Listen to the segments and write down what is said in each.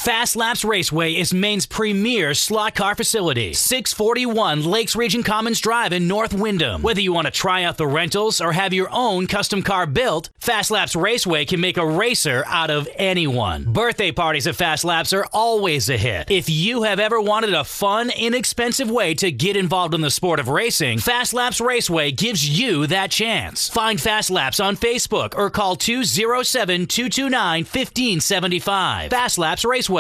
Fast Laps Raceway is Maine's premier slot car facility. 641 Lakes Region Commons Drive in North Windham. Whether you want to try out the rentals or have your own custom car built, Fast Laps Raceway can make a racer out of anyone. Birthday parties at Fast Laps are always a hit. If you have ever wanted a fun, inexpensive way to get involved in the sport of racing, Fast Laps Raceway gives you that chance. Find Fast Laps on Facebook or call 207-229-1575. Fast Laps Raceway.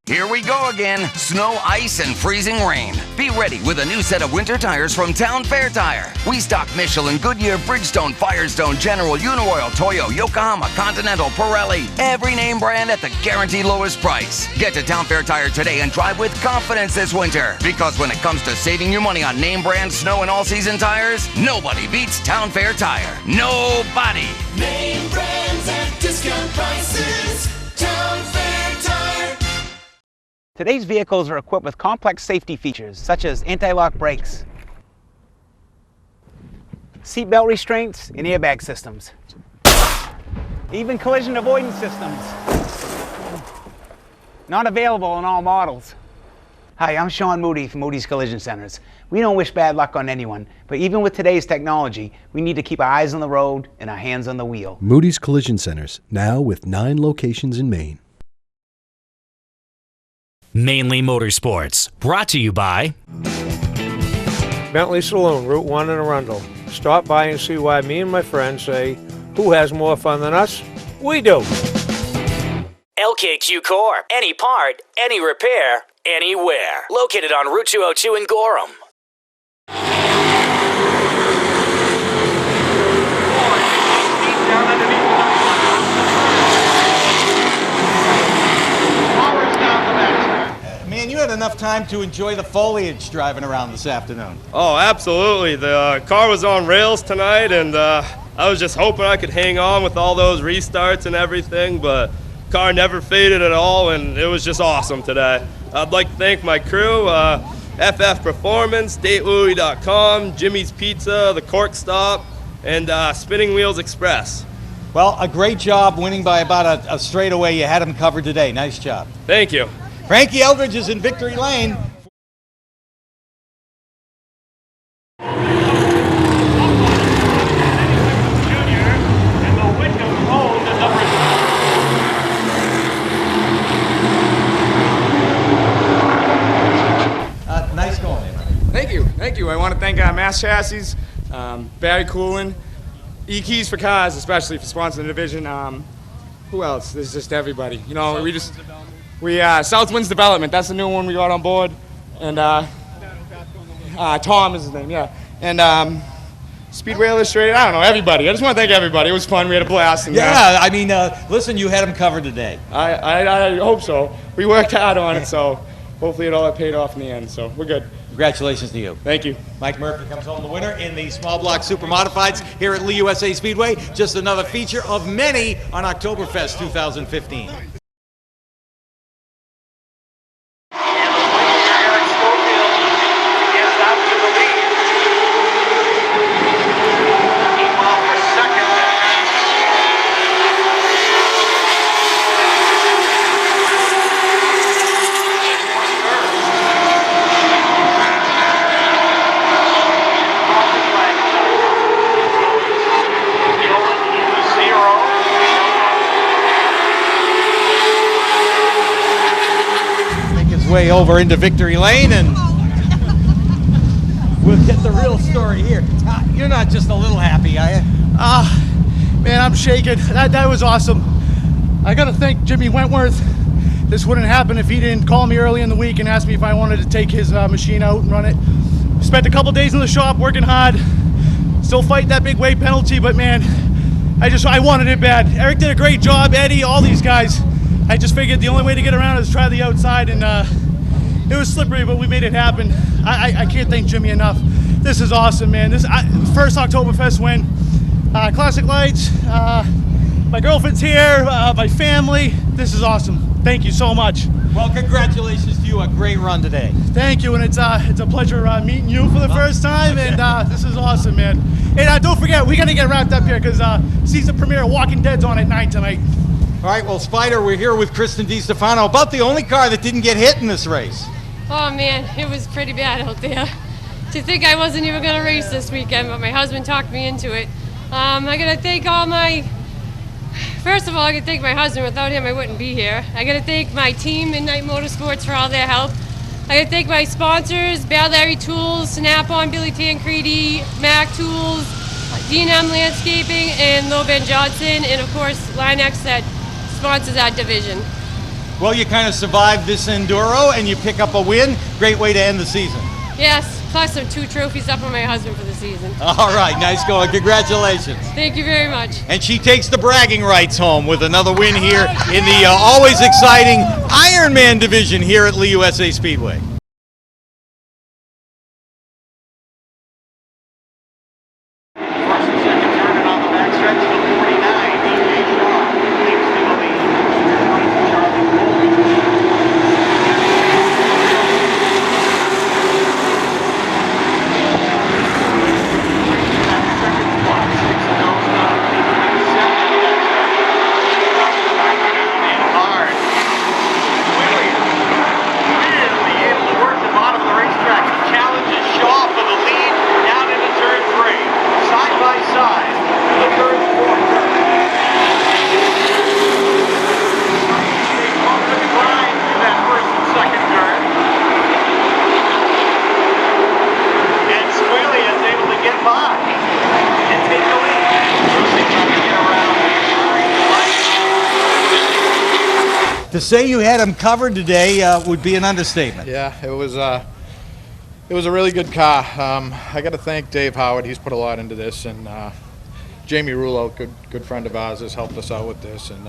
Here we go again. Snow, ice, and freezing rain. Be ready with a new set of winter tires from Town Fair Tire. We stock Michelin, Goodyear, Bridgestone, Firestone, General, Uniroyal, Toyo, Yokohama, Continental, Pirelli. Every name brand at the guaranteed lowest price. Get to Town Fair Tire today and drive with confidence this winter. Because when it comes to saving your money on name brand snow and all-season tires, nobody beats Town Fair Tire. Nobody. Name brands at discount prices. Town Fair Tire. Today's vehicles are equipped with complex safety features such as anti-lock brakes, seatbelt restraints, and airbag systems. Even collision avoidance systems. Not available in all models. Hi, I'm Sean Moody from Moody's Collision Centers. We don't wish bad luck on anyone, but even with today's technology, we need to keep our eyes on the road and our hands on the wheel. Moody's Collision Centers, now with 9 locations in Maine. Mainely Motorsports, brought to you by Bentley Saloon, Route 1 in Arundel. Stop by and see why me and my friends say, who has more fun than us? We do. LKQ Corp. Any part, any repair, anywhere. Located on Route 202 in Gorham. Man, you had enough time to enjoy the foliage driving around this afternoon. Oh, absolutely. The car was on rails tonight, and I was just hoping I could hang on with all those restarts and everything, but car never faded at all, and it was just awesome today. I'd like to thank my crew, FF Performance, DateLouis.com, Jimmy's Pizza, The Cork Stop, and Spinning Wheels Express. Well, a great job winning by about a straightaway. You had him covered today. Nice job. Thank you. Frankie Eldridge is in victory lane. Nice going, man. Thank you. I want to thank Mass Chassis, Barry Coolin, E-Keys for Cars, especially for sponsoring the division. Who else? There's just everybody. You know, Southwinds Development. That's the new one we got on board, and Tom is his name. Yeah, and Speedway Illustrated. I don't know, everybody. I just want to thank everybody. It was fun. We had a blast. And, I mean, listen, you had him covered today. I hope so. We worked hard on it, so hopefully it all paid off in the end. So we're good. Congratulations to you. Thank you. Mike Murphy comes home the winner in the small block super modifieds here at Lee USA Speedway. Just another feature of many on Oktoberfest 2015. Way over into victory lane, and we'll get the real story here. You're not just a little happy, are you? Man, I'm shaking. That was awesome. I gotta thank Jimmy Wentworth. This wouldn't happen if he didn't call me early in the week and ask me if I wanted to take his machine out and run it. Spent a couple days in the shop working hard, still fighting that big weight penalty, but man, I wanted it bad. Eric did a great job, Eddie, all these guys. I just figured the only way to get around is try the outside, and it was slippery, but we made it happen. I can't thank Jimmy enough. This is awesome, man. First Oktoberfest win. Classic Lights. My girlfriend's here. My family. This is awesome. Thank you so much. Well, congratulations to you. A great run today. Thank you, and it's a pleasure meeting you for the first time, and this is awesome, man. And don't forget, we got to get wrapped up here because season premiere of Walking Dead's on at 9 tonight. All right, well, Spider, we're here with Kristen DiStefano, about the only car that didn't get hit in this race. Oh man, it was pretty bad out there. To think I wasn't even going to race this weekend, but my husband talked me into it. I got to thank first of all, I got to thank my husband. Without him, I wouldn't be here. I got to thank my team, Midnight Motorsports, for all their help. I got to thank my sponsors, Bad Larry Tools, Snap-on, Billy Tancredi, Mac Tools, D&M Landscaping, and Lo Van Johnson, and of course, Linex that sponsors our division. Well, you kind of survived this enduro and you pick up a win. Great way to end the season. Yes, plus some 2 trophies up on my husband for the season. All right, nice going. Congratulations. Thank you very much. And she takes the bragging rights home with another win here in the always exciting Ironman division here at Lee USA Speedway. To say you had him covered today would be an understatement. Yeah, it was a really good car. I got to thank Dave Howard. He's put a lot into this, and Jamie Rulo, good friend of ours, has helped us out with this. And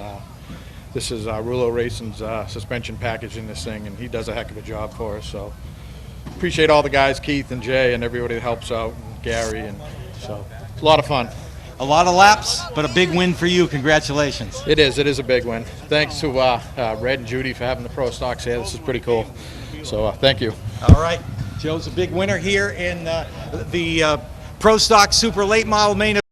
this is Rulo Racing's suspension package in this thing, and he does a heck of a job for us. So appreciate all the guys, Keith and Jay, and everybody that helps out, and Gary, and so it's a lot of fun. A lot of laps, but a big win for you. Congratulations. It is a big win. Thanks to Red and Judy for having the Pro Stocks here. This is pretty cool. So thank you. All right. Joe's a big winner here in the Pro Stock Super Late Model main event.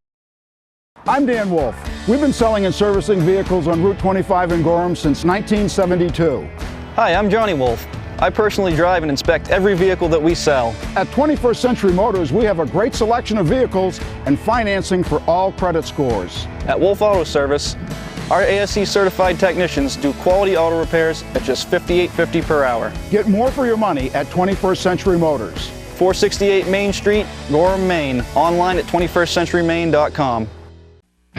I'm Dan Wolf. We've been selling and servicing vehicles on Route 25 in Gorham since 1972. Hi, I'm Johnny Wolf. I personally drive and inspect every vehicle that we sell. At 21st Century Motors, we have a great selection of vehicles and financing for all credit scores. At Wolf Auto Service, our ASC certified technicians do quality auto repairs at just $58.50 per hour. Get more for your money at 21st Century Motors. 468 Main Street, Gorham, Maine. Online at 21stcenturymaine.com.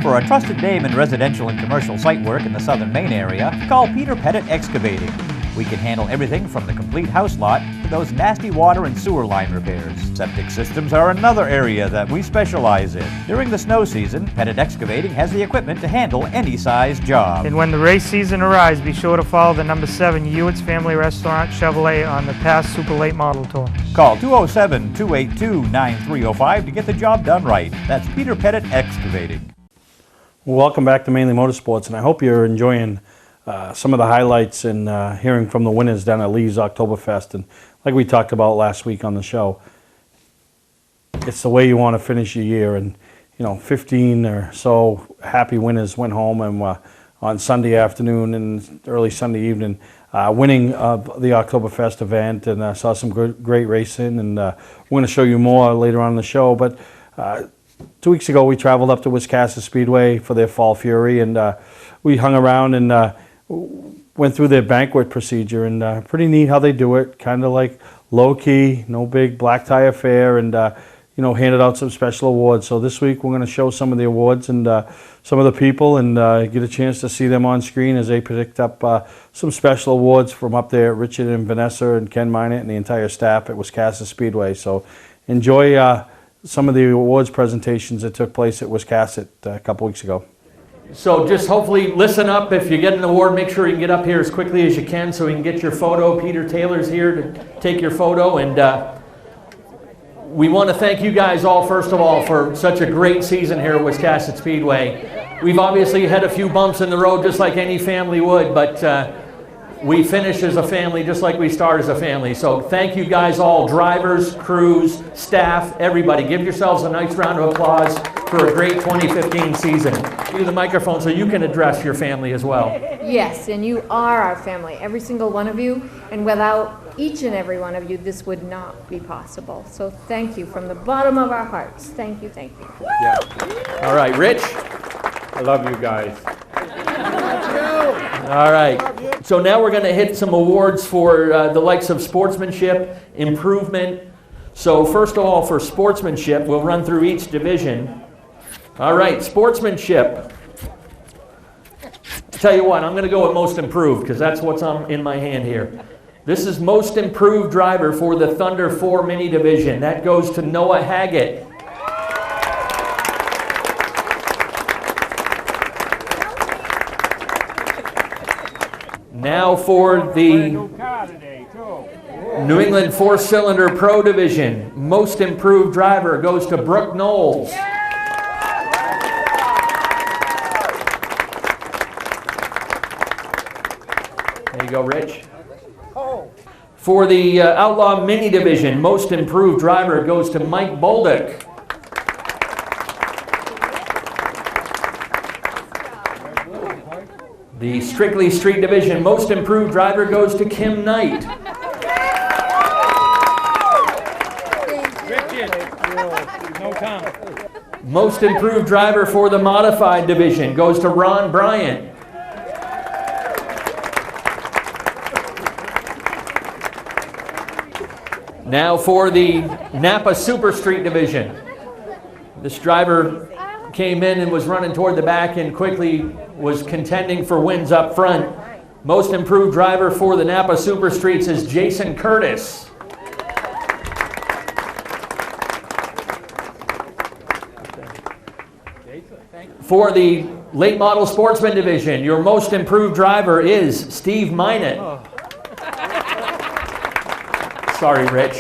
For a trusted name in residential and commercial site work in the southern Maine area, call Peter Pettit Excavating. We can handle everything from the complete house lot to those nasty water and sewer line repairs. Septic systems are another area that we specialize in. During the snow season, Pettit Excavating has the equipment to handle any size job. And when the race season arrives, be sure to follow the number 7 Hewitt's Family Restaurant Chevrolet on the past Super Late Model Tour. Call 207-282-9305 to get the job done right. That's Peter Pettit Excavating. Welcome back to Mainly Motorsports, and I hope you're enjoying some of the highlights and hearing from the winners down at Lee's Oktoberfest. And like we talked about last week on the show, it's the way you want to finish your year. And 15 or so happy winners went home and on Sunday afternoon and early Sunday evening, winning the Oktoberfest event, and saw some great racing. And we're going to show you more later on in the show. But 2 weeks ago, we traveled up to Wiscasset Speedway for their Fall Fury, and we hung around and went through their banquet procedure, and pretty neat how they do it, kind of like low-key, no big black tie affair, and handed out some special awards. So this week we're going to show some of the awards and some of the people, and get a chance to see them on screen as they picked up some special awards from up there, Richard and Vanessa and Ken Minott and the entire staff at Wiscasset Speedway. So enjoy some of the awards presentations that took place at Wiscasset a couple weeks ago. So just hopefully listen up. If you get an award, make sure you can get up here as quickly as you can so we can get your photo. Peter Taylor's here to take your photo, and we want to thank you guys all, first of all, for such a great season here at Wiscasset Speedway. We've obviously had a few bumps in the road just like any family would, but we finish as a family just like we start as a family. So thank you guys all, drivers, crews, staff, everybody. Give yourselves a nice round of applause for a great 2015 season. you the microphone so you can address your family as well. Yes, and you are our family, every single one of you, and without each and every one of you, this would not be possible. So thank you from the bottom of our hearts. Thank you, thank you. Yeah. All right, Rich? I love you guys. All right. So now we're going to hit some awards for the likes of sportsmanship, improvement. So first of all, for sportsmanship, we'll run through each division. All right, sportsmanship. I'll tell you what, I'm going to go with most improved because that's what's in my hand here. This is most improved driver for the Thunder 4 Mini Division. That goes to Noah Haggett. Now for the New England 4-Cylinder Pro Division. Most improved driver goes to Brooke Knowles. There you go, Rich. For the Outlaw Mini Division, most improved driver goes to Mike Bolduc. The Strictly Street Division, most improved driver goes to Kim Knight. No comment. Most improved driver for the Modified Division goes to Ron Bryant. Now for the Napa Super Street Division. This driver came in and was running toward the back and quickly was contending for wins up front. Most improved driver for the Napa Super Streets is Jason Curtis. For the Late Model Sportsman Division, your most improved driver is Steve Minot. Sorry, Rich.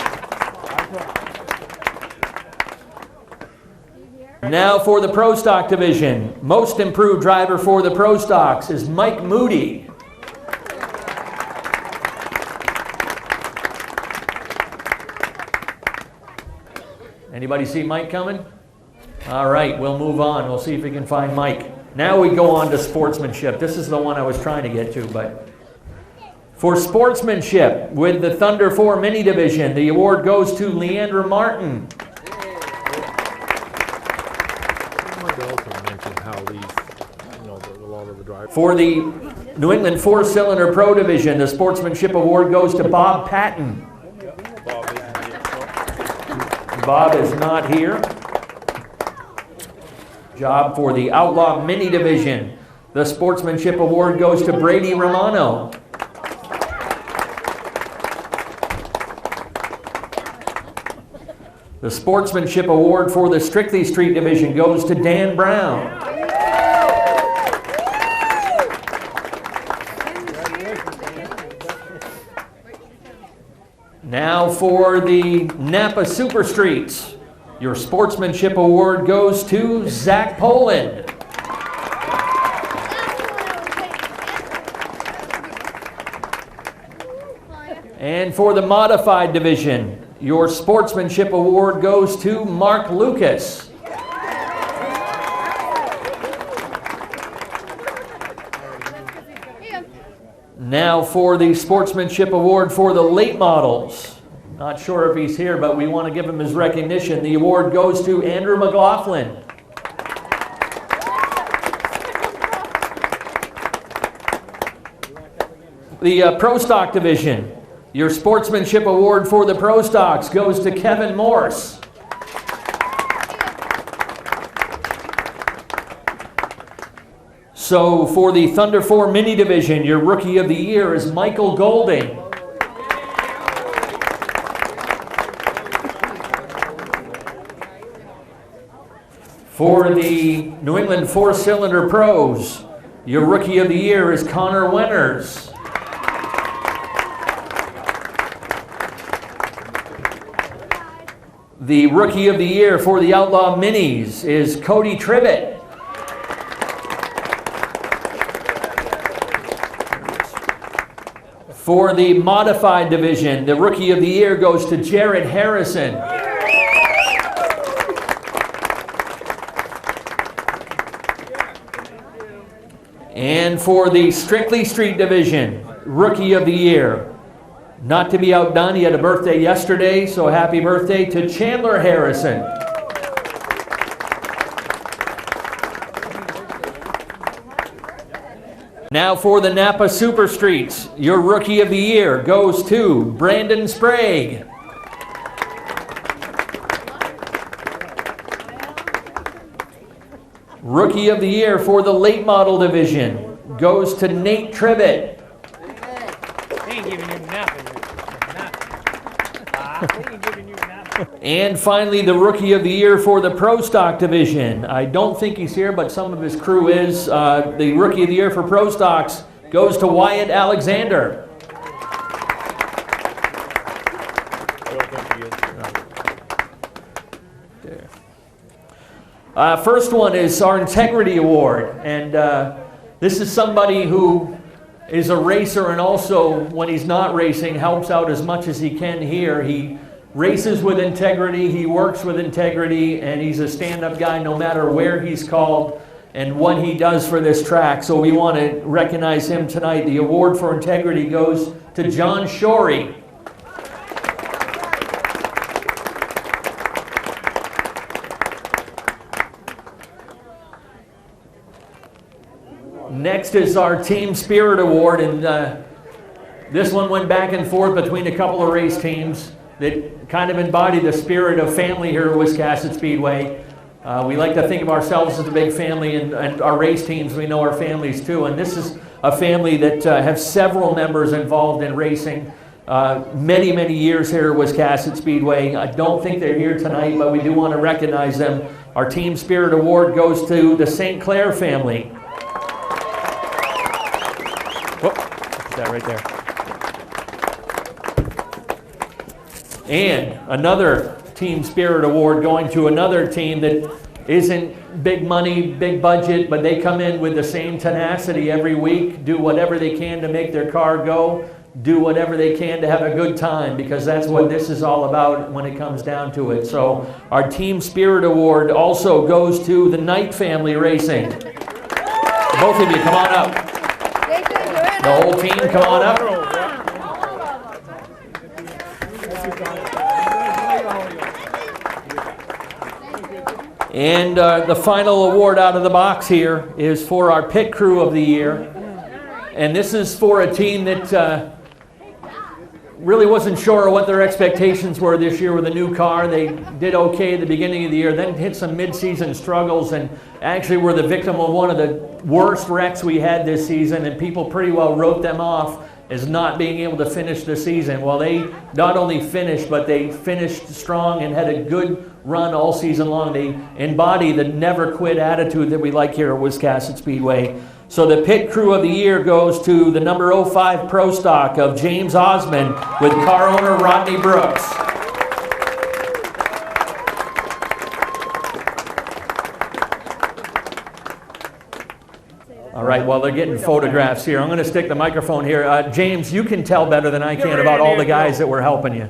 Now for the Pro Stock Division. Most improved driver for the Pro Stocks is Mike Moody. Anybody see Mike coming? All right, we'll move on. We'll see if we can find Mike. Now we go on to sportsmanship. This is the one I was trying to get to, but for sportsmanship with the Thunder 4 Mini Division, the award goes to Leandra Martin. For the New England 4-Cylinder Pro Division, the Sportsmanship Award goes to Bob Patton. Bob is not here. Job for the Outlaw Mini Division. The Sportsmanship Award goes to Brady Romano. The Sportsmanship Award for the Strictly Street Division goes to Dan Brown. Now for the Napa Super Streets. Your Sportsmanship Award goes to Zach Poland. And for the Modified Division, your Sportsmanship Award goes to Mark Lucas. Now for the Sportsmanship Award for the Late Models. Not sure if he's here, but we want to give him his recognition. The award goes to Andrew McLaughlin. The Pro Stock Division. Your Sportsmanship Award for the Pro Stocks goes to Kevin Morse. So for the Thunder 4 Mini Division, your Rookie of the Year is Michael Golding. For the New England 4-Cylinder Pros, your Rookie of the Year is Connor Winters. The Rookie of the Year for the Outlaw Minis is Cody Tribbett. For the Modified Division, the Rookie of the Year goes to Jared Harrison. And for the Strictly Street Division, Rookie of the Year, not to be outdone, he had a birthday yesterday, so happy birthday to Chandler Harrison. Now for the Napa Super Streets, your Rookie of the Year goes to Brandon Sprague. Rookie of the Year for the Late Model Division goes to Nate Tribbett. And finally, the Rookie of the Year for the Pro Stock Division. I don't think he's here, but some of his crew is. The Rookie of the Year for Pro Stocks goes to Wyatt Alexander. First one is our Integrity Award, and this is somebody who is a racer and also, when he's not racing, helps out as much as he can here. He races with integrity, he works with integrity, and he's a stand-up guy no matter where he's called and what he does for this track. So we want to recognize him tonight. The award for integrity goes to John Shorey. Next is our Team Spirit Award, and this one went back and forth between a couple of race teams that kind of embody the spirit of family here at Wiscasset Speedway. We like to think of ourselves as a big family, and our race teams, we know our families too. And this is a family that have several members involved in racing. Many, many years here at Wiscasset Speedway. I don't think they're here tonight, but we do want to recognize them. Our Team Spirit Award goes to the St. Clair family. Whoop, put that right there. And another Team Spirit Award going to another team that isn't big money, big budget, but they come in with the same tenacity every week, do whatever they can to make their car go, do whatever they can to have a good time, because that's what this is all about when it comes down to it. So our Team Spirit Award also goes to the Knight family racing. Both of you, come on up. The whole team, come on up. And the final award out of the box here is for our Pit Crew of the Year. And this is for a team that really wasn't sure what their expectations were this year with a new car. They did okay at the beginning of the year, then hit some mid-season struggles, and actually were the victim of one of the worst wrecks we had this season, and people pretty well wrote them off as not being able to finish the season. Well, they not only finished, but they finished strong and had a good run all season long. They embody the never quit attitude that we like here at Wiscasset Speedway. So the Pit Crew of the Year goes to the number 05 Pro Stock of James Osmond with car owner Rodney Brooks. All right, while they're getting photographs here, I'm going to stick the microphone here. James, you can tell better than I can about all the guys that were helping you.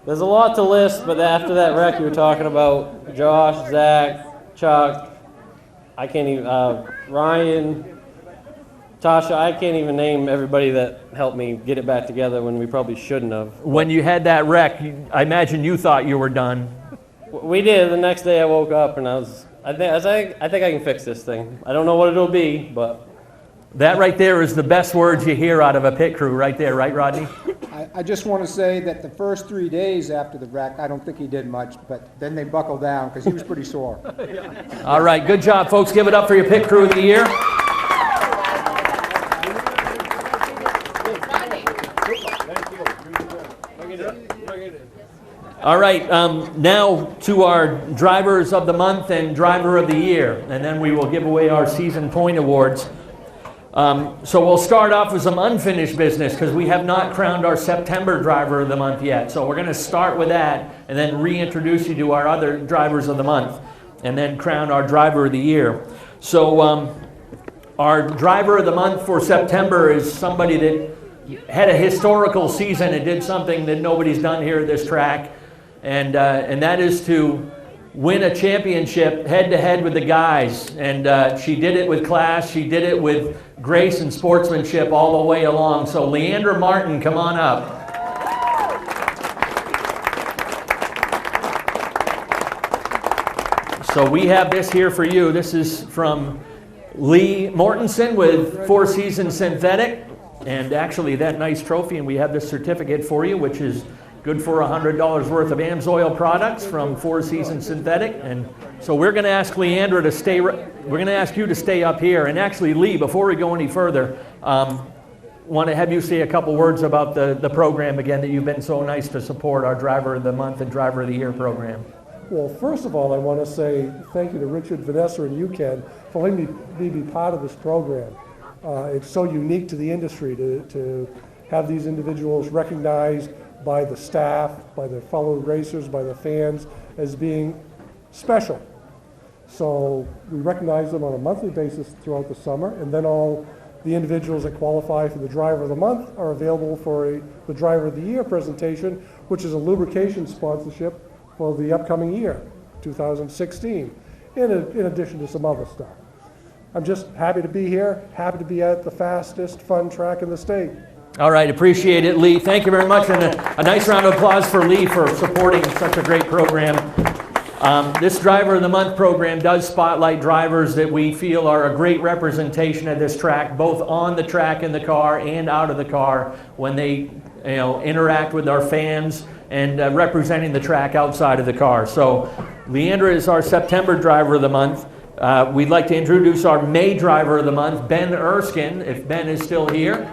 There's a lot to list, but after that wreck you were talking about, Josh, Zach, Chuck, I can't even, Ryan, Tasha, I can't even name everybody that helped me get it back together when we probably shouldn't have. When you had that wreck, I imagine you thought you were done. We did. The next day I woke up and I think I can fix this thing. I don't know what it'll be, but. That right there is the best words you hear out of a pit crew right there, right, Rodney? I just want to say that the first 3 days after the wreck, I don't think he did much, but then they buckled down because he was pretty sore. All right, good job, folks. Give it up for your Pit Crew of the Year. All right, now to our Drivers of the Month and Driver of the Year, and then we will give away our Season Point Awards. So we'll start off with some unfinished business because we have not crowned our September Driver of the Month yet. So we're going to start with that and then reintroduce you to our other Drivers of the Month and then crown our Driver of the Year. So our Driver of the Month for September is somebody that had a historical season and did something that nobody's done here at this track. And that is to win a championship head-to-head with the guys. And she did it with class. She did it with grace and sportsmanship all the way along. So Leandra Martin, come on up. So we have this here for you. This is from Lee Mortensen with Four Seasons Synthetic. And actually that nice trophy, and we have this certificate for you, which is good for $100 worth of AMSOIL products from Four Seasons Synthetic. And so we're going to ask Leandra to stay, we're going to ask you to stay up here. And actually, Lee, before we go any further, want to have you say a couple words about the program again that you've been so nice to support, our Driver of the Month and Driver of the Year program. Well, first of all, I want to say thank you to Richard, Vanessa, and UCAN for letting me be part of this program. It's so unique to the industry to have these individuals recognized by the staff, by their fellow racers, by the fans as being special. So we recognize them on a monthly basis throughout the summer, and then all the individuals that qualify for the Driver of the Month are available for the Driver of the Year presentation, which is a lubrication sponsorship for the upcoming year, 2016, in addition to some other stuff. I'm just happy to be here, happy to be at the fastest fun track in the state. All right, appreciate it, Lee. Thank you very much, and a nice round of applause for Lee for supporting such a great program. This Driver of the Month program does spotlight drivers that we feel are a great representation of this track, both on the track in the car and out of the car when they interact with our fans and representing the track outside of the car. So Leandra is our September Driver of the Month. We'd like to introduce our May Driver of the Month, Ben Erskine, if Ben is still here.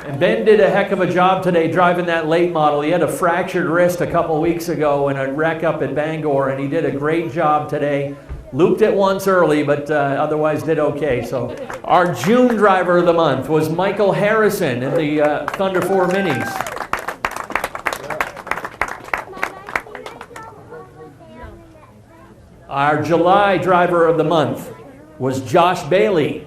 And Ben did a heck of a job today driving that late model. He had a fractured wrist a couple weeks ago in a wreck up at Bangor, and he did a great job today. Looped it once early, but otherwise did okay. So our June Driver of the Month was Michael Harrison in the Thunder 4 Minis. Our July Driver of the Month was Josh Bailey.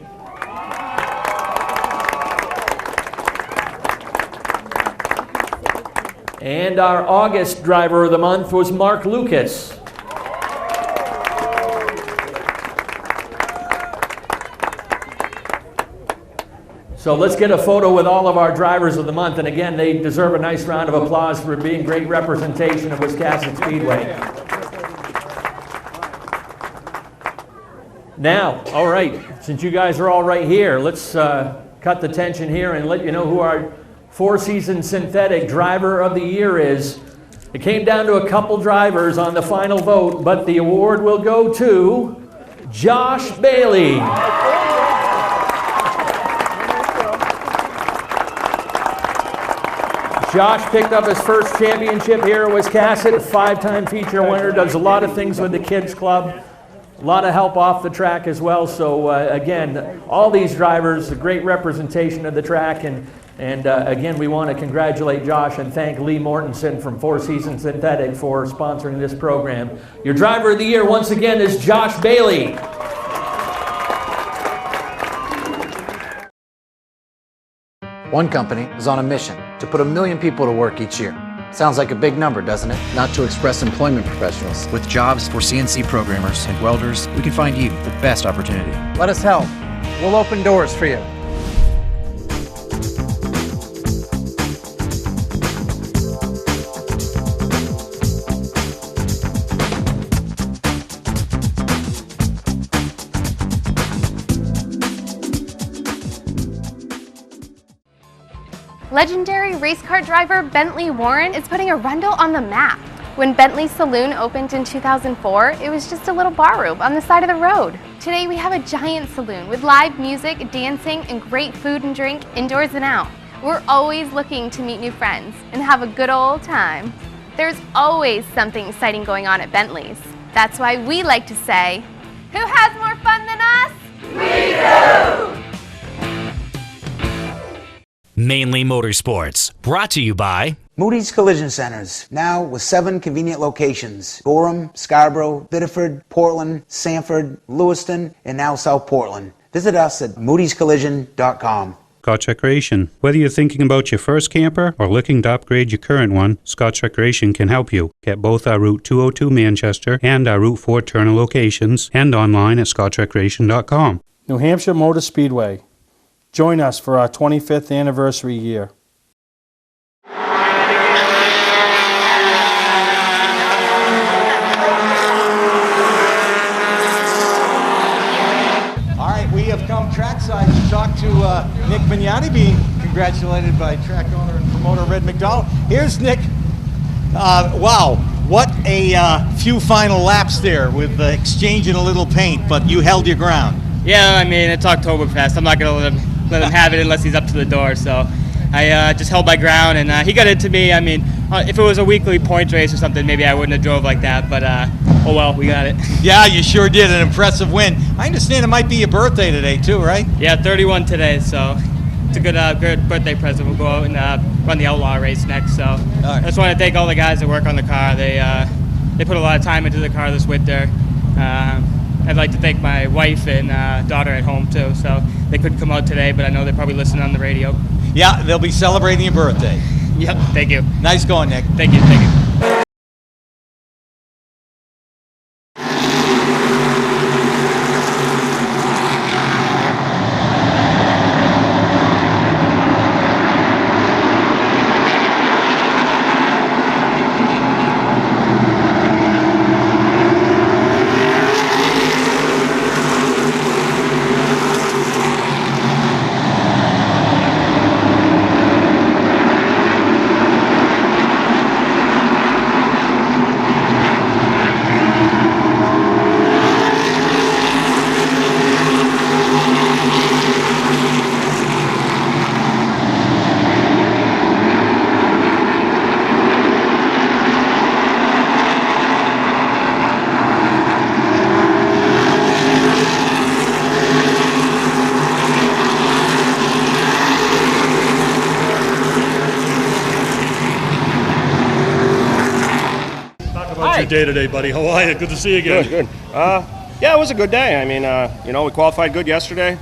And our August Driver of the Month was Mark Lucas. So let's get a photo with all of our Drivers of the Month. And again, they deserve a nice round of applause for being great representation of Wiscasset Speedway. Now, all right, since you guys are all right here, let's cut the tension here and let you know who our Four Seasons Synthetic Driver of the Year is. It came down to a couple drivers on the final vote, but the award will go to Josh Bailey. Josh picked up his first championship here at Wiscasset, a 5-time feature winner, does a lot of things with the kids club. A lot of help off the track as well. So again, all these drivers, a great representation of the track. And again, we want to congratulate Josh and thank Lee Mortensen from Four Seasons Synthetic for sponsoring this program. Your Driver of the Year once again is Josh Bailey. One company is on a mission to put 1 million people to work each year. Sounds like a big number, doesn't it? Not to Express Employment Professionals. With jobs for CNC programmers and welders, we can find you the best opportunity. Let us help. We'll open doors for you. Legendary race car driver Bentley Warren is putting Arundel on the map. When Bentley's Saloon opened in 2004, it was just a little bar room on the side of the road. Today we have a giant saloon with live music, dancing, and great food and drink indoors and out. We're always looking to meet new friends and have a good old time. There's always something exciting going on at Bentley's. That's why we like to say, who has more fun than us? We do! Mainly Motorsports, brought to you by Moody's Collision Centers, now with 7 convenient locations: Gorham, Scarborough, Biddeford, Portland, Sanford, Lewiston, and now South Portland. Visit us at moodyscollision.com. Scotch Recreation. Whether you're thinking about your first camper or looking to upgrade your current one, Scotch Recreation can help you. Get both our Route 202 Manchester and our Route 4 Turner locations and online at scotchrecreation.com. New Hampshire Motor Speedway. Join us for our 25th anniversary year. We have come trackside to talk to Nick Vignani, being congratulated by track owner and promoter Red McDonald. Here's Nick. Wow, what a few final laps there with exchanging a little paint, but you held your ground. Yeah, I mean, it's Oktoberfest. I'm not going to let him have it unless he's up to the door, so I just held my ground, and he got it to me. I mean, if it was a weekly points race or something, maybe I wouldn't have drove like that, but oh well, we got it. Yeah, you sure did. An impressive win. I understand it might be your birthday today too, right? Yeah, 31 today, so it's a good birthday present. We'll go out and run the Outlaw race next. So I just want to thank all the guys that work on the car. They put a lot of time into the car this winter. I'd like to thank my wife and daughter at home too. So they couldn't come out today, but I know they're probably listening on the radio. Yeah, they'll be celebrating your birthday. Yep, thank you. Nice going, Nick. Thank you, thank you. Day today, buddy. How are you? Good to see you again. Good. Yeah, it was a good day. I mean, we qualified good yesterday.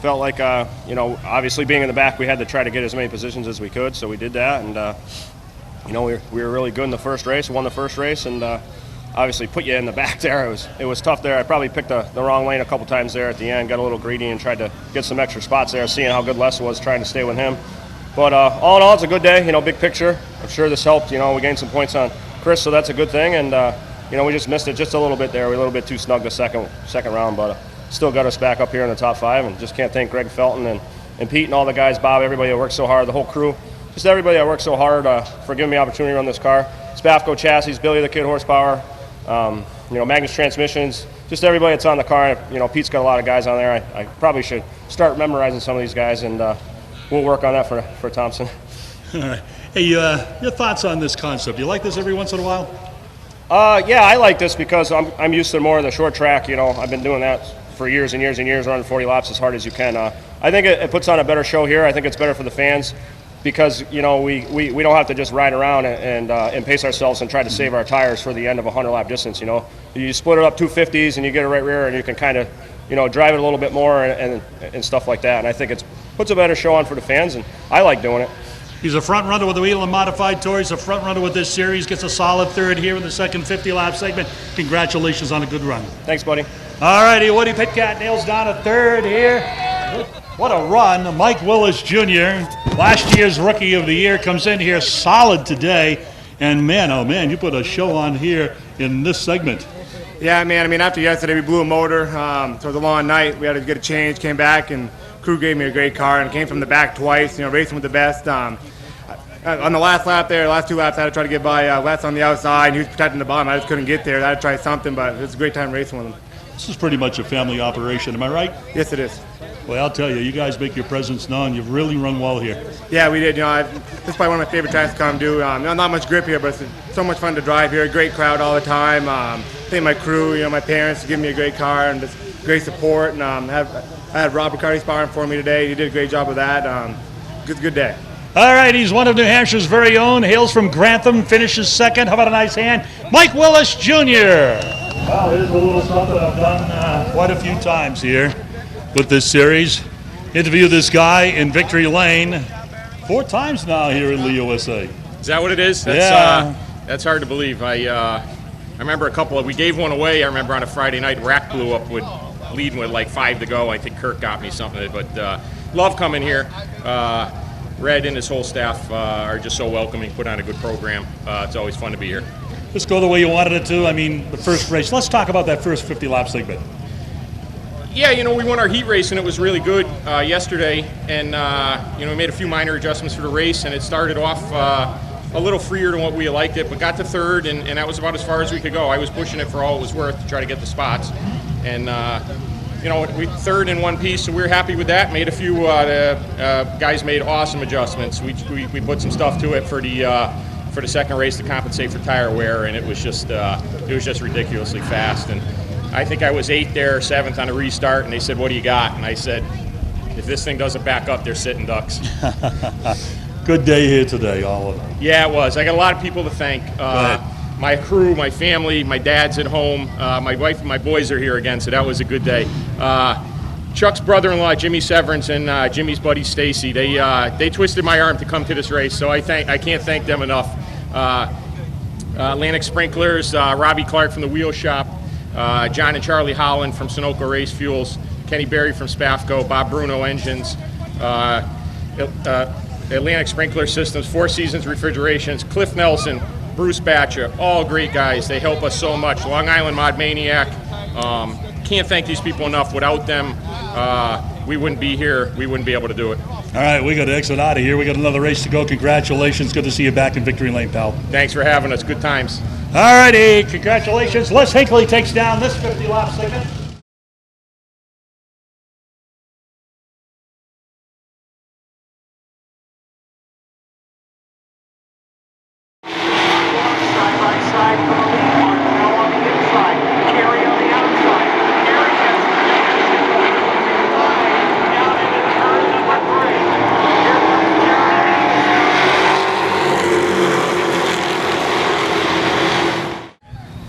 Felt like, obviously being in the back, we had to try to get as many positions as we could, so we did that. And, we were really good in the first race, won the first race, and obviously put you in the back there. It was tough there. I probably picked the wrong lane a couple times there at the end, got a little greedy and tried to get some extra spots there, seeing how good Les was, trying to stay with him. But all in all, it's a good day, big picture. I'm sure this helped. We gained some points on Chris, so that's a good thing, and we just missed it just a little bit there. We were a little bit too snug the second round, but still got us back up here in the top 5, and just can't thank Greg Felton and Pete and all the guys, Bob, everybody that worked so hard, the whole crew, just everybody that worked so hard for giving me the opportunity to run this car. Spafco chassis, Billy the Kid horsepower, Magnus transmissions, just everybody that's on the car. Pete's got a lot of guys on there. I probably should start memorizing some of these guys, and we'll work on that for Thompson. All right. Hey, your thoughts on this concept? You like this every once in a while? Yeah, I like this because I'm used to more of the short track. I've been doing that for years and years and years, running 40 laps as hard as you can. I think it puts on a better show here. I think it's better for the fans because we don't have to just ride around and pace ourselves and try to save our tires for the end of a 100-lap distance. You split it up 250s and you get a right rear and you can kind of drive it a little bit more and stuff like that. And I think it puts a better show on for the fans, and I like doing it. He's a front runner with the Wheeling Modified Tour. He's a front runner with this series. Gets a solid third here in the second 50-lap segment. Congratulations on a good run. Thanks, buddy. All righty, Woody Pitcat nails down a third here. What a run. Mike Willis Jr., last year's Rookie of the Year, comes in here solid today. And man, oh man, you put a show on here in this segment. Yeah, man, after yesterday we blew a motor. So it was a long night. We had to get a change, came back, and crew gave me a great car and came from the back twice, racing with the best. On the last lap there, last 2 laps, I had to try to get by Les on the outside, and he was protecting the bottom. I just couldn't get there. I had to try something, but it was a great time racing with him. This is pretty much a family operation, am I right? Yes, it is. Well, I'll tell you, you guys make your presence known. You've really run well here. Yeah, we did. This is probably one of my favorite tracks to come do. Not much grip here, but it's so much fun to drive here. Great crowd all the time. Thank my crew, my parents for giving me a great car and just great support. And I had Rob Riccardi sparring for me today. He did a great job with that. Good day. All right, he's one of New Hampshire's very own. Hails from Grantham, finishes second. How about a nice hand? Mike Willis Jr. Well, here's a little something I've done quite a few times here with this series. interview this guy in Victory Lane 4 times now here in the USA. Is that what it is? That's hard to believe. I remember we gave one away. I remember on a Friday night, rack blew up leading with like 5 to go. I think Kirk got me something, but love coming here. Red and his whole staff are just so welcoming, put on a good program. It's always fun to be here. Let's go the way you wanted it to. I mean, the first race. Let's talk about that first 50-lap segment. Yeah, we won our heat race, and it was really good yesterday. And, we made a few minor adjustments for the race, and it started off a little freer than what we liked it, but got to third, and that was about as far as we could go. I was pushing it for all it was worth to try to get the spots. And, we third in one piece, so we were happy with that. Made a few, guys made awesome adjustments. We put some stuff to it for the second race to compensate for tire wear, and it was just ridiculously fast. And I think I was 8th there, 7th on a restart, and they said, "What do you got?" And I said, "If this thing doesn't back up, they're sitting ducks." Good day here today, all of them. Yeah, it was. I got a lot of people to thank. My crew, my family, my dad's at home. My wife and my boys are here again, so that was a good day. Chuck's brother-in-law, Jimmy Severance, and Jimmy's buddy Stacy, they twisted my arm to come to this race, so I can't thank them enough. Atlantic Sprinklers, Robbie Clark from the Wheel Shop, John and Charlie Holland from Sunoco Race Fuels, Kenny Berry from Spafco, Bob Bruno Engines, Atlantic Sprinkler Systems, Four Seasons Refrigerations, Cliff Nelson, Bruce Batcha, all great guys. They help us so much. Long Island Mod Maniac. Can't thank these people enough. Without them, we wouldn't be here. We wouldn't be able to do it. All right, we got to exit out of here. We got another race to go. Congratulations. Good to see you back in Victory Lane, pal. Thanks for having us. Good times. All righty, congratulations. Les Hinckley takes down this 50-lap segment.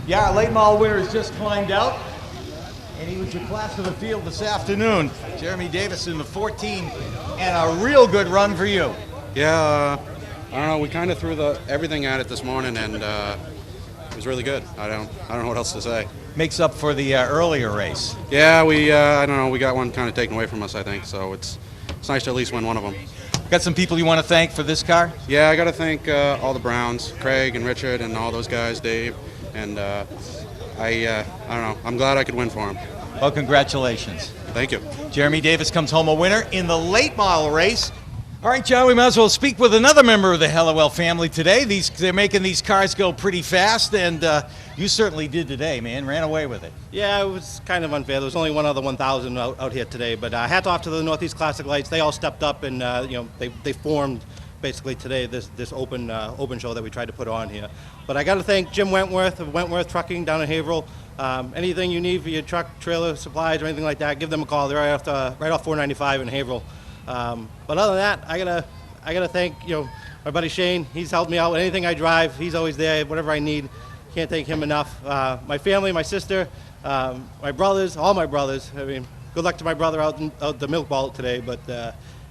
Yeah, our late model winner has just climbed out, and he was your class of the field this afternoon. Jeremy Davis in the 14, and a real good run for you. Yeah, I don't know. We kind of threw everything at it this morning, and it was really good. I don't know what else to say. Makes up for the earlier race. Yeah, I don't know. We got one kind of taken away from us, I think. So it's nice to at least win one of them. Got some people you want to thank for this car? Yeah, I got to thank all the Browns, Craig and Richard, and all those guys, Dave. And I don't know. I'm glad I could win for him. Well, congratulations. Thank you. Jeremy Davis comes home a winner in the late model race. All right, John, we might as well speak with another member of the Hellawell family today. They're making these cars go pretty fast, and you certainly did today, man. Ran away with it. Yeah, it was kind of unfair. There was only one other 1,000 out here today, but hats off to the Northeast Classic Lights. They all stepped up, and they formed basically today this open show that we tried to put on here. But I got to thank Jim Wentworth of Wentworth Trucking down in Haverhill. Anything you need for your truck, trailer, supplies, or anything like that, give them a call. They're right off 495 in Haverhill. But other than that, I gotta thank my buddy Shane. He's helped me out with anything I drive. He's always there, whatever I need. Can't thank him enough. My family, my sister, my brothers, all my brothers. I mean, good luck to my brother out the milk ball today. But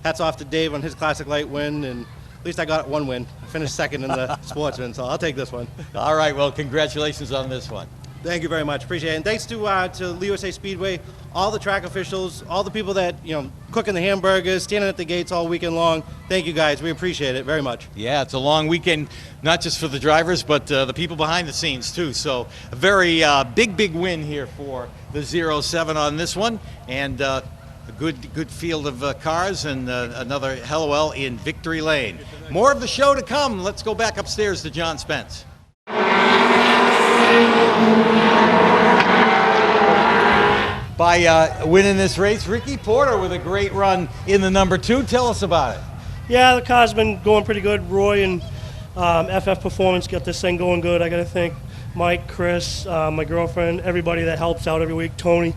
hats off to Dave on his Classic Light win, and at least I got one win. I finished second in the Sportsman, so I'll take this one. All right, well, congratulations on this one. Thank you very much. Appreciate it. And thanks to the USA Speedway, all the track officials, all the people that, cooking the hamburgers, standing at the gates all weekend long. Thank you guys. We appreciate it very much. Yeah, it's a long weekend, not just for the drivers, but the people behind the scenes too. So a very big win here for the 07 on this one. And a good field of cars, and another Hellawell in Victory Lane. More of the show to come. Let's go back upstairs to John Spence. By winning this race, Ricky Porter with a great run in the number 2. Tell us about it. Yeah, the car's been going pretty good. Roy and FF Performance got this thing going good. I got to thank Mike, Chris, my girlfriend, everybody that helps out every week, Tony.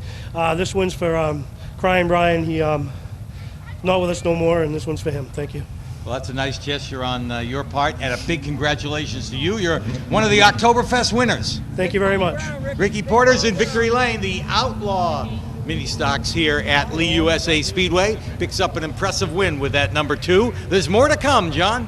This one's for Crying Brian. He not with us no more, and this one's for him. Thank you. Well, that's a nice gesture on your part, and a big congratulations to you. You're one of the Oktoberfest winners. Thank you very much. Ricky Porter's in Victory Lane, the Outlaw mini stocks here at Lee USA Speedway. Picks up an impressive win with that number 2. There's more to come, John.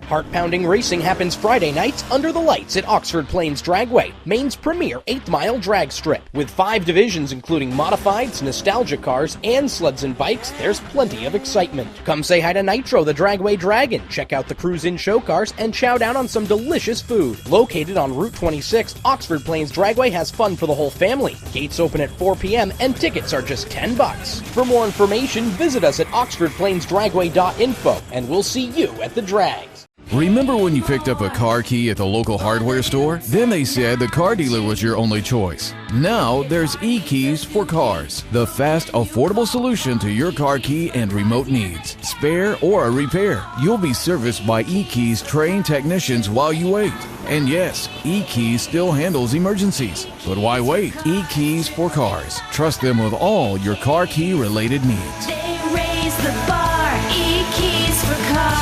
Heart-pounding racing happens Friday nights under the lights at Oxford Plains Dragway, Maine's premier 8th-mile drag strip. With 5 divisions including modifieds, nostalgia cars, and sleds and bikes, there's plenty of excitement. Come say hi to Nitro, the Dragway Dragon, check out the cruise-in show cars, and chow down on some delicious food. Located on Route 26, Oxford Plains Dragway has fun for the whole family. Gates open at 4 p.m. and tickets are just $10. For more information, visit us at oxfordplainsdragway.info, and we'll see you at the drags. Remember when you picked up a car key at the local hardware store? Then they said the car dealer was your only choice. Now there's eKeys for Cars, the fast, affordable solution to your car key and remote needs. Spare or a repair, you'll be serviced by eKeys trained technicians while you wait. And yes, eKeys still handles emergencies. But why wait? eKeys for Cars. Trust them with all your car key related needs. They raise the bar, eKeys for Cars.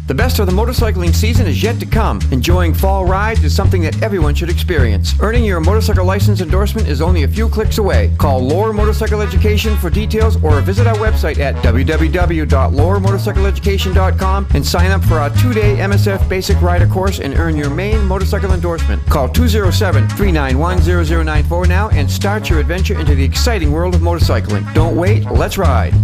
The best of the motorcycling season is yet to come. Enjoying fall rides is something that everyone should experience. Earning your motorcycle license endorsement is only a few clicks away. Call Lohr Motorcycle Education for details or visit our website at www.lohrmotorcycleeducation.com and sign up for our 2-day MSF Basic Rider course and earn your Maine motorcycle endorsement. Call 207-391-0094 now and start your adventure into the exciting world of motorcycling. Don't wait, let's ride.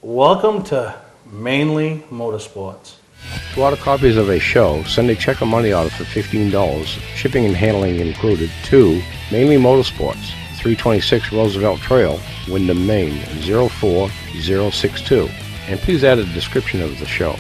Welcome to Mainely Motorsports. To order copies of a show, send a check or money order for $15, shipping and handling included, to Mainely Motorsports, 326 Roosevelt Trail, Windham, Maine, 04062. And please add a description of the show.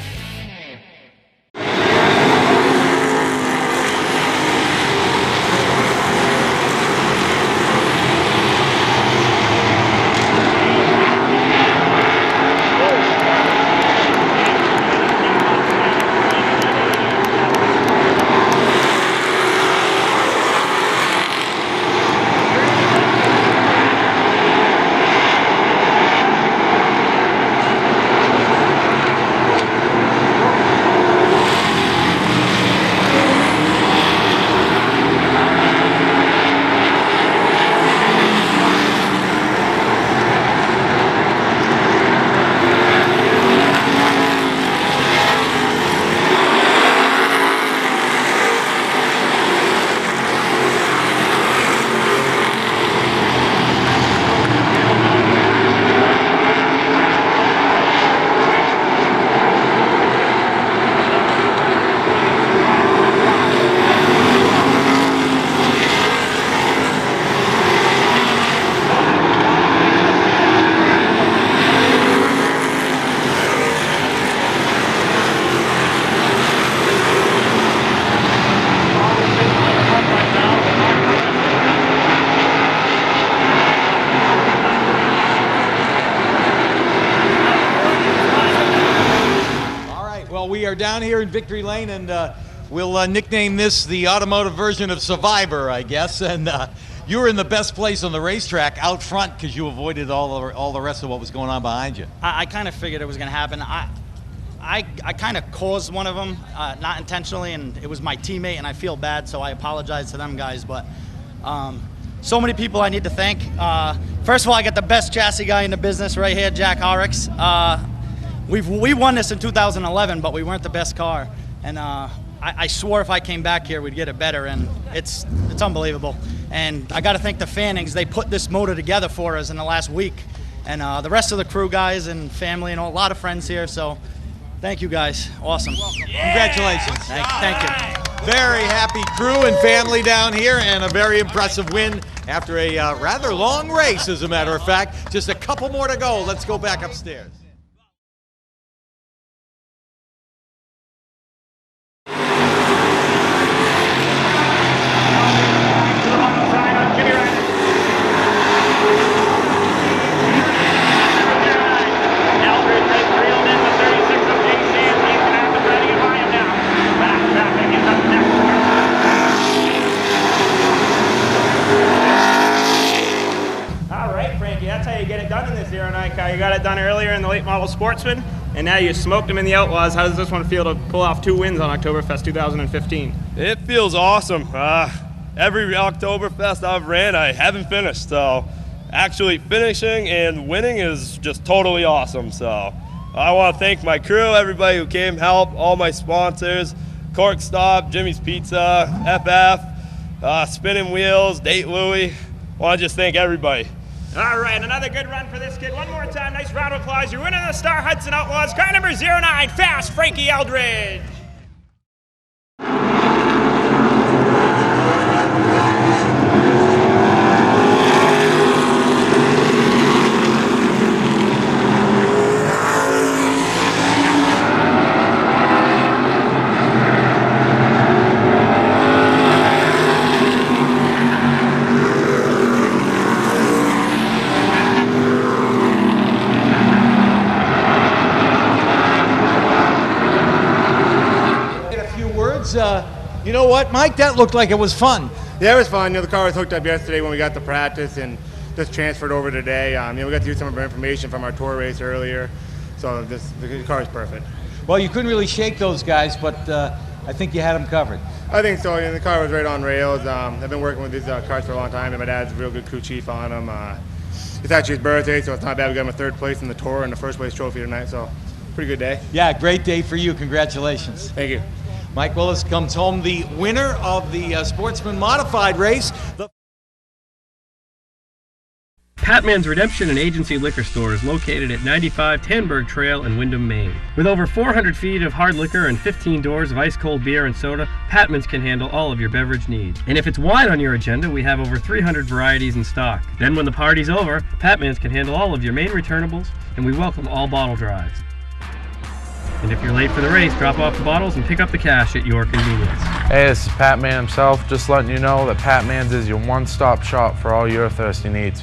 We are down here in Victory Lane, and we'll nickname this the automotive version of Survivor, I guess. And you were in the best place on the racetrack, out front, because you avoided all the rest of what was going on behind you. I kind of figured it was going to happen. I kind of caused one of them, not intentionally, and it was my teammate, and I feel bad, so I apologize to them guys. But so many people I need to thank. First of all, I got the best chassis guy in the business right here, Jack Horrocks. We won this in 2011, but we weren't the best car. And I swore if I came back here, we'd get it better, and it's unbelievable. And I got to thank the Fannings. They put this motor together for us in the last week. And the rest of the crew guys and family and a lot of friends here, so thank you guys. Awesome. Congratulations. Thank you. Very happy crew and family down here, and a very impressive win after a rather long race, as a matter of fact. Just a couple more to go. Let's go back upstairs. You got it done earlier in the late model Sportsman, and now you smoked them in the Outlaws. How does this one feel to pull off 2 wins on Oktoberfest 2015? It feels awesome. Every Oktoberfest I've ran, I haven't finished. So actually finishing and winning is just totally awesome. So I want to thank my crew, everybody who came help, all my sponsors, Cork Stop, Jimmy's Pizza, FF, Spinning Wheels, Date Louie. I want to just thank everybody. All right, another good run for this kid. One more time, nice round of applause. You're winning the Star Hudson Outlaws. Car number 09, Fast Frankie Eldridge. You know what, Mike? That looked like it was fun. Yeah, it was fun. The car was hooked up yesterday when we got to practice and just transferred over today. We got to use some of our information from our tour race earlier, so the car is perfect. Well, you couldn't really shake those guys, but I think you had them covered. I think so. The car was right on rails. I've been working with these cars for a long time, and my dad's a real good crew chief on them. It's actually his birthday, so it's not bad. We got him a 3rd place in the tour and the 1st place trophy tonight, so pretty good day. Yeah, great day for you. Congratulations. Thank you. Mike Willis comes home the winner of the Sportsman Modified race. Patman's Redemption and Agency Liquor Store is located at 95 Tanberg Trail in Windham, Maine. With over 400 feet of hard liquor and 15 doors of ice-cold beer and soda, Patman's can handle all of your beverage needs. And if it's wine on your agenda, we have over 300 varieties in stock. Then when the party's over, Patman's can handle all of your main returnables, and we welcome all bottle drives. And if you're late for the race, drop off the bottles and pick up the cash at your convenience. Hey, this is Pat Man himself, just letting you know that Pat Man's is your one-stop shop for all your thirsty needs.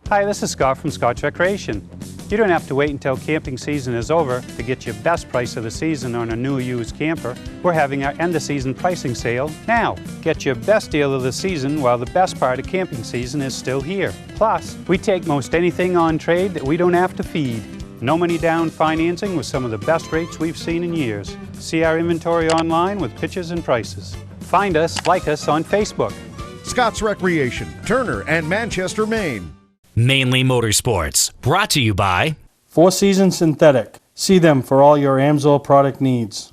Hi, this is Scott from Scott's Recreation. You don't have to wait until camping season is over to get your best price of the season on a new used camper. We're having our end-of-season pricing sale now. Get your best deal of the season while the best part of camping season is still here. Plus, we take most anything on trade that we don't have to feed. No money down financing with some of the best rates we've seen in years. See our inventory online with pictures and prices. Find us, like us on Facebook. Scott's Recreation, Turner and Manchester, Maine. Mainly Motorsports, brought to you by Four Seasons Synthetic. See them for all your Amsoil product needs.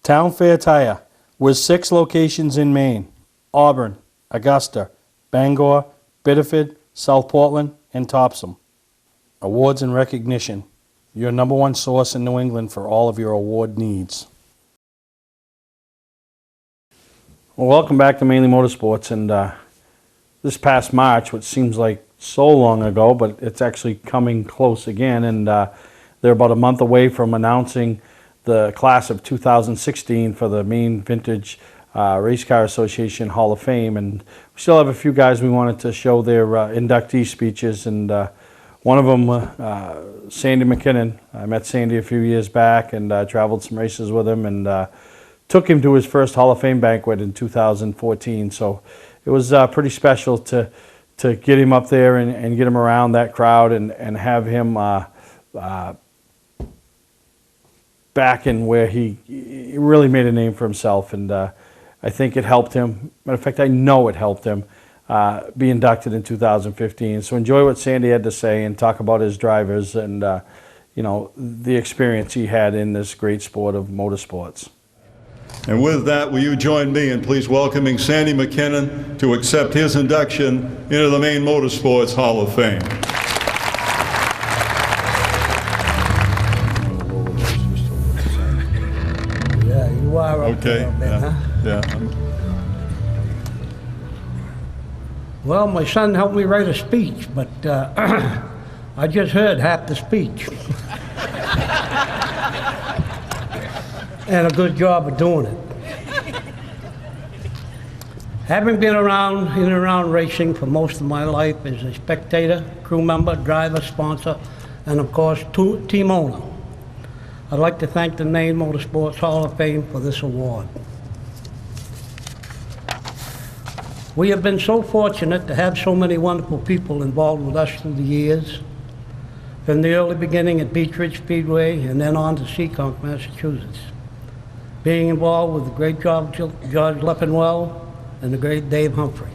Town Fair Tire, with 6 locations in Maine: Auburn, Augusta, Bangor, Biddeford, South Portland, and Topsom. Awards and recognition, your #1 source in New England for all of your award needs. Well, welcome back to Mainly Motorsports. And this past March, which seems like so long ago, but it's actually coming close again, and they're about a month away from announcing the class of 2016 for the Maine Vintage Race Car Association Hall of Fame. And we still have a few guys we wanted to show their inductee speeches, and one of them, Sandy McKinnon. I met Sandy a few years back and traveled some races with him, and took him to his first Hall of Fame banquet in 2014. So it was pretty special to get him up there and get him around that crowd and have him back in where he really made a name for himself. And I think it helped him. Matter of fact, I know it helped him be inducted in 2015. So enjoy what Sandy had to say and talk about his drivers and the experience he had in this great sport of motorsports. And with that, will you join me in please welcoming Sandy McKinnon to accept his induction into the Maine Motorsports Hall of Fame. Yeah, you are okay. Huh? Yeah. Well, my son helped me write a speech, but I just heard half the speech. And a good job of doing it. Having been around, in and around racing for most of my life as a spectator, crew member, driver, sponsor, and of course, team owner, I'd like to thank the Maine Motorsports Hall of Fame for this award. We have been so fortunate to have so many wonderful people involved with us through the years. From the early beginning at Beech Ridge Speedway and then on to Seekonk, Massachusetts. Being involved with the great George Leppenwell and the great Dave Humphrey.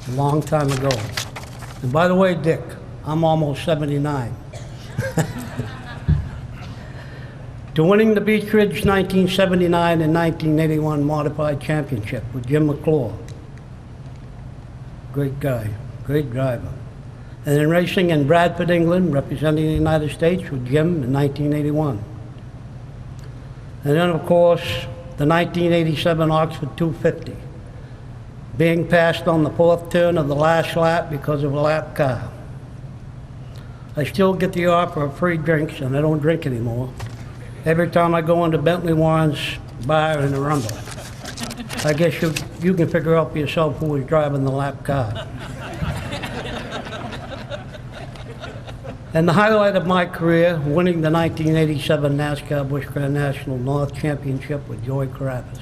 A long time ago. And by the way, Dick, I'm almost 79. To winning the Beech Ridge 1979 and 1981 Modified Championship with Jim McClure. Great guy, great driver. And then racing in Bradford, England, representing the United States with Jim in 1981. And then, of course, the 1987 Oxford 250, being passed on the fourth turn of the last lap because of a lap car. I still get the offer of free drinks, and I don't drink anymore, every time I go into Bentley Warren's bar in the Rumble. I guess you can figure out for yourself who was driving the lap car. And the highlight of my career, winning the 1987 NASCAR Busch Grand National North Championship with Joey Carafas.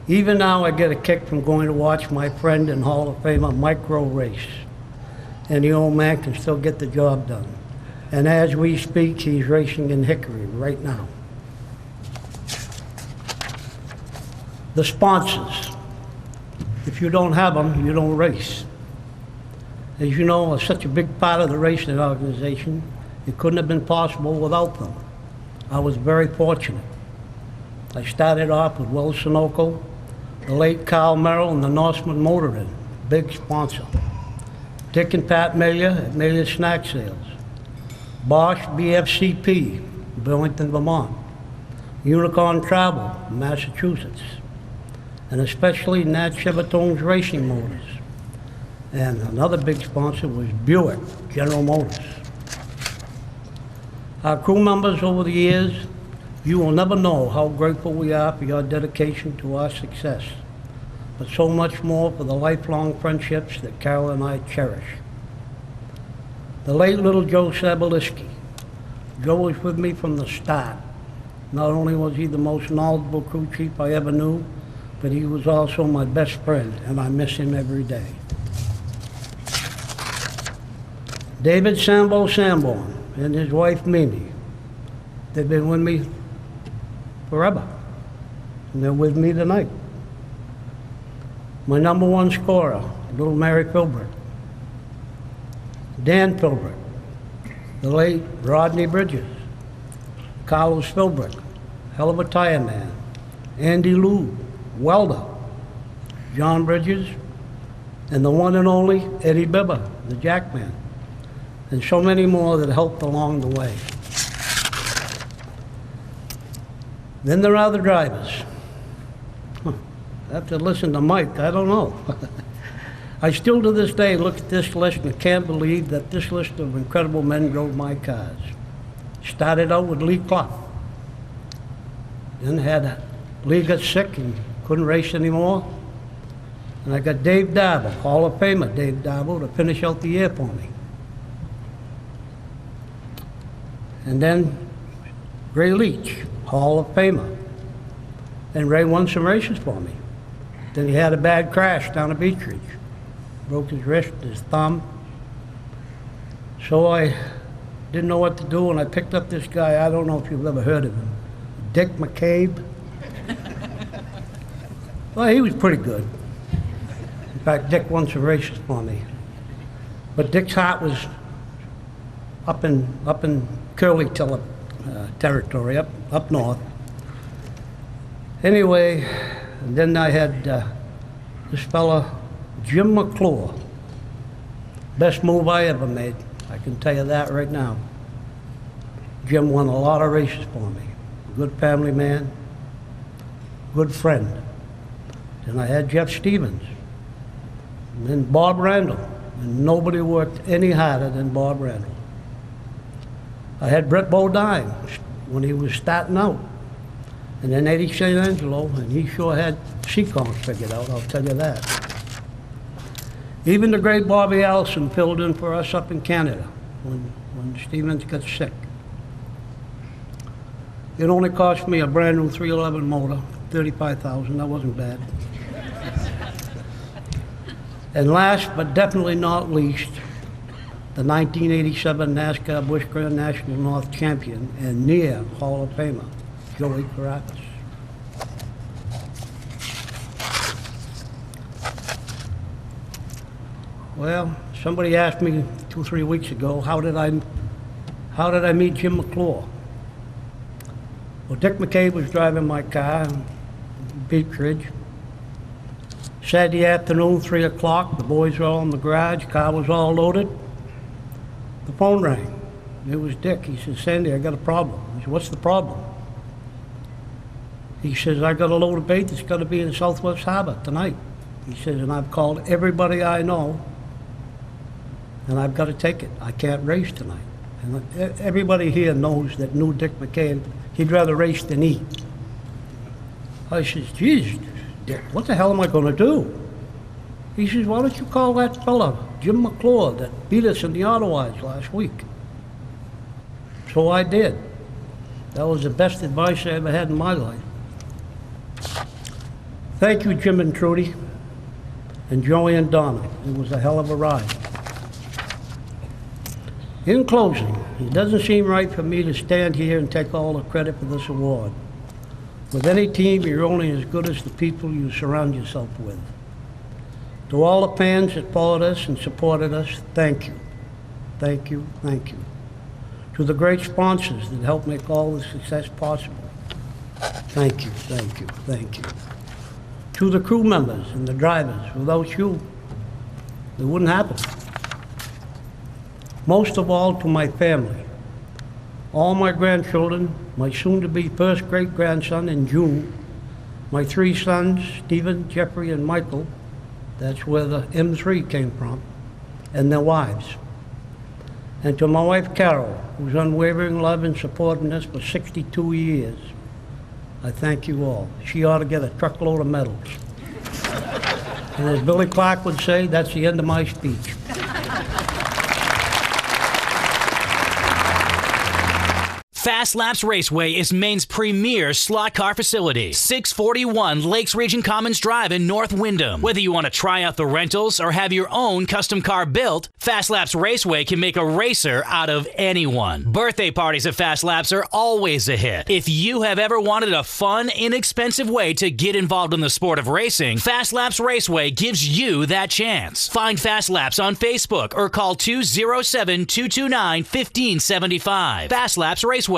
Even now I get a kick from going to watch my friend and Hall of Famer Mike Rowe race. And the old man can still get the job done. And as we speak, he's racing in Hickory right now. The sponsors. If you don't have them, you don't race. As you know, are such a big part of the racing organization, it couldn't have been possible without them. I was very fortunate. I started off with Will Sunoco, the late Carl Merrill, and the Norseman Motor Inn, big sponsor. Dick and Pat Melia at Melia Snack Sales. Bosch BFCP, Burlington, Vermont. Unicorn Travel, Massachusetts. And especially Nat Chevatone's Racing Motors. And another big sponsor was Buick, General Motors. Our crew members over the years, you will never know how grateful we are for your dedication to our success, but so much more for the lifelong friendships that Carol and I cherish. The late little Joe Saboliski. Joe was with me from the start. Not only was he the most knowledgeable crew chief I ever knew, but he was also my best friend, and I miss him every day. David Sambo Sanborn and his wife Mimi. They've been with me forever, and they're with me tonight. My number one scorer, little Mary Philbrick. Dan Philbrick, the late Rodney Bridges, Carlos Philbrick, hell of a tire man, Andy Lou, welder, John Bridges, and the one and only Eddie Bibber, the jackman. And so many more that helped along the way. Then there are the drivers. After listening to Mike, I don't know. I still to this day look at this list and can't believe that this list of incredible men drove my cars. Started out with Lee Clough. Then Lee got sick and couldn't race anymore. And I got Dave Darbo, Hall of Famer Dave Darbo, to finish out the year for me. And then Ray Leach, Hall of Famer. And Ray won some races for me. Then he had a bad crash down at Beech Ridge. Broke his wrist, his thumb. So I didn't know what to do, and I picked up this guy, I don't know if you've ever heard of him, Dick McCabe. Well, he was pretty good. In fact, Dick won some races for me. But Dick's heart was up in Curly territory, up north. Anyway, and then I had this fella, Jim McClure. Best move I ever made, I can tell you that right now. Jim won a lot of races for me. Good family man, good friend. Then I had Jeff Stevens, and then Bob Randall, and nobody worked any harder than Bob Randall. I had Brett Bodine when he was starting out, and then Eddie St. Angelo, and he sure had Seekonk figured out, I'll tell you that. Even the great Bobby Allison filled in for us up in Canada when Stevens got sick. It only cost me a brand new 311 motor, $35,000, that wasn't bad. And last but definitely not least, the 1987 NASCAR Busch Grand National North champion and near Hall of Famer, Joey Caracas. Well, somebody asked me 2-3 weeks ago, how did I meet Jim McClure? Well, Dick McCabe was driving my car in Beach Ridge. Saturday afternoon, 3 o'clock, the boys were all in the garage, car was all loaded. The phone rang. It was Dick. He says, Sandy, I got a problem. I said, what's the problem? He says, I got a load of bait that's got to be in Southwest Harbor tonight. He says, and I've called everybody I know, and I've got to take it. I can't race tonight. And everybody here knows that knew Dick McCabe. He'd rather race than eat. I says, geez, Dick, what the hell am I going to do? He says, why don't you call that fella, Jim McClure, that beat us in the auto ads last week? So I did. That was the best advice I ever had in my life. Thank you, Jim and Trudy, and Joey and Donna. It was a hell of a ride. In closing, it doesn't seem right for me to stand here and take all the credit for this award. With any team, you're only as good as the people you surround yourself with. To all the fans that followed us and supported us, thank you. Thank you, thank you. To the great sponsors that helped make all the success possible, thank you, thank you, thank you. To the crew members and the drivers, without you, it wouldn't happen. Most of all, to my family, all my grandchildren, my soon-to-be first great-grandson in June, my 3 sons, Stephen, Jeffrey, and Michael, that's where the M3 came from, and their wives. And to my wife, Carol, whose unwavering love and support in us for 62 years, I thank you all. She ought to get a truckload of medals. And as Billy Clark would say, that's the end of my speech. Fast Laps Raceway is Maine's premier slot car facility. 641 Lakes Region Commons Drive in North Windham. Whether you want to try out the rentals or have your own custom car built, Fast Laps Raceway can make a racer out of anyone. Birthday parties at Fast Laps are always a hit. If you have ever wanted a fun, inexpensive way to get involved in the sport of racing, Fast Laps Raceway gives you that chance. Find Fast Laps on Facebook or call 207-229-1575. Fast Laps Raceway.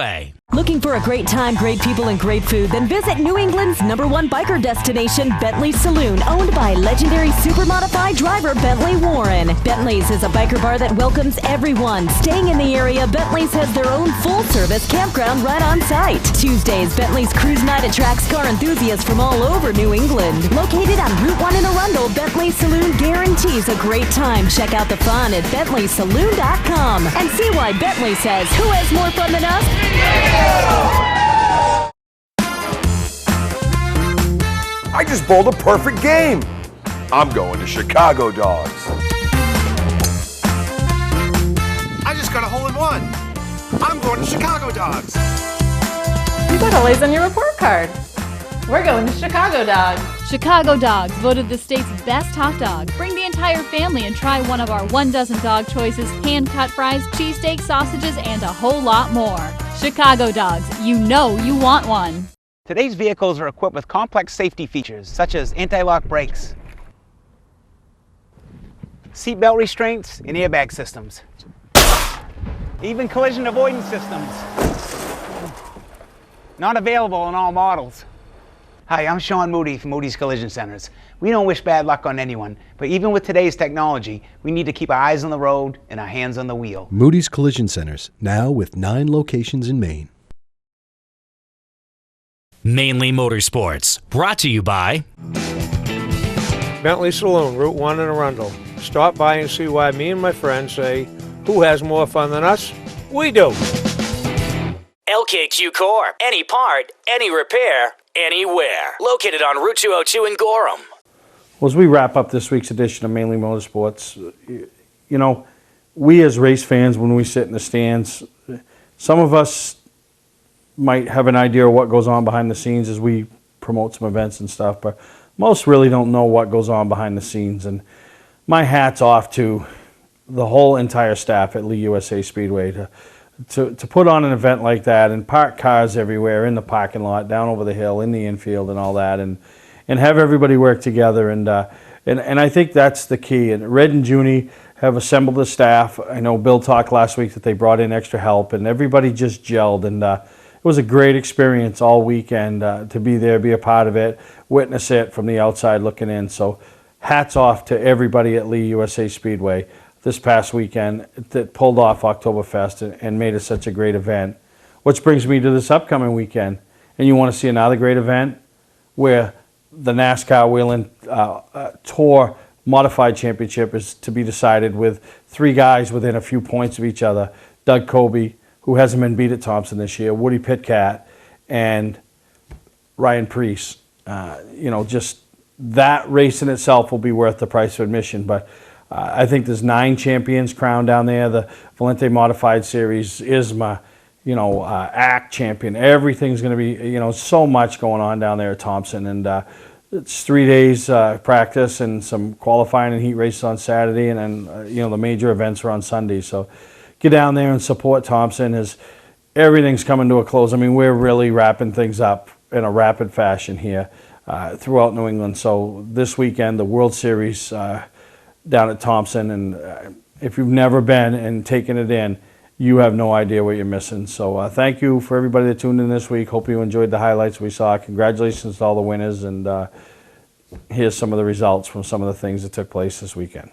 Looking for a great time, great people, and great food? Then visit New England's #1 biker destination, Bentley's Saloon, owned by legendary super-modified driver Bentley Warren. Bentley's is a biker bar that welcomes everyone. Staying in the area, Bentley's has their own full-service campground right on site. Tuesdays, Bentley's Cruise Night attracts car enthusiasts from all over New England. Located on Route 1 in Arundel, Bentley's Saloon guarantees a great time. Check out the fun at BentleySaloon.com and see why Bentley says, who has more fun than us? I just bowled a perfect game. I'm going to Chicago Dogs. I just got a hole-in-one. I'm going to Chicago Dogs. You got a lace on your report card. We're going to Chicago Dogs. Chicago Dogs, voted the state's best hot dog. Bring the entire family and try one of our 1 dozen dog choices, hand-cut fries, cheesesteak, sausages, and a whole lot more. Chicago Dogs, you know you want one. Today's vehicles are equipped with complex safety features such as anti-lock brakes, seatbelt restraints, and airbag systems. Even collision avoidance systems. Not available in all models. Hi, I'm Sean Moody from Moody's Collision Centers. We don't wish bad luck on anyone, but even with today's technology, we need to keep our eyes on the road and our hands on the wheel. Moody's Collision Centers, now with 9 locations in Maine. Mainely Motorsports, brought to you by Bentley Saloon, Route 1 in Arundel. Stop by and see why me and my friends say, who has more fun than us? We do. LKQ Core, any part, any repair, anywhere. Located on Route 202 in Gorham. Well, as we wrap up this week's edition of Mainly Motorsports, you know, we as race fans, when we sit in the stands, some of us might have an idea of what goes on behind the scenes as we promote some events and stuff, but most really don't know what goes on behind the scenes. And my hat's off to the whole entire staff at Lee USA Speedway to put on an event like that and park cars everywhere in the parking lot, down over the hill, in the infield and all that, and have everybody work together. And I think that's the key. And Red and Junie have assembled the staff. I know Bill talked last week that they brought in extra help, and everybody just gelled. And it was a great experience all weekend to be there, be a part of it, witness it from the outside looking in. So hats off to everybody at Lee USA Speedway this past weekend that pulled off Oktoberfest and made it such a great event. Which brings me to this upcoming weekend. And you want to see another great event where the NASCAR Whelen Tour Modified Championship is to be decided with 3 guys within a few points of each other. Doug Colby, who hasn't been beat at Thompson this year, Woody Pitkat, and Ryan Preece. Just that race in itself will be worth the price of admission. But I think there's 9 champions crowned down there. The Valente Modified Series, ISMA, ACT champion. Everything's going to be, so much going on down there at Thompson. And it's 3 days practice and some qualifying and heat races on Saturday. And then, the major events are on Sunday. So get down there and support Thompson as everything's coming to a close. I mean, we're really wrapping things up in a rapid fashion here throughout New England. So this weekend, the World Series down at Thompson, and if you've never been and taken it in, you have no idea what you're missing. So thank you for everybody that tuned in this week. Hope you enjoyed the highlights we saw. Congratulations to all the winners, and here's some of the results from some of the things that took place this weekend.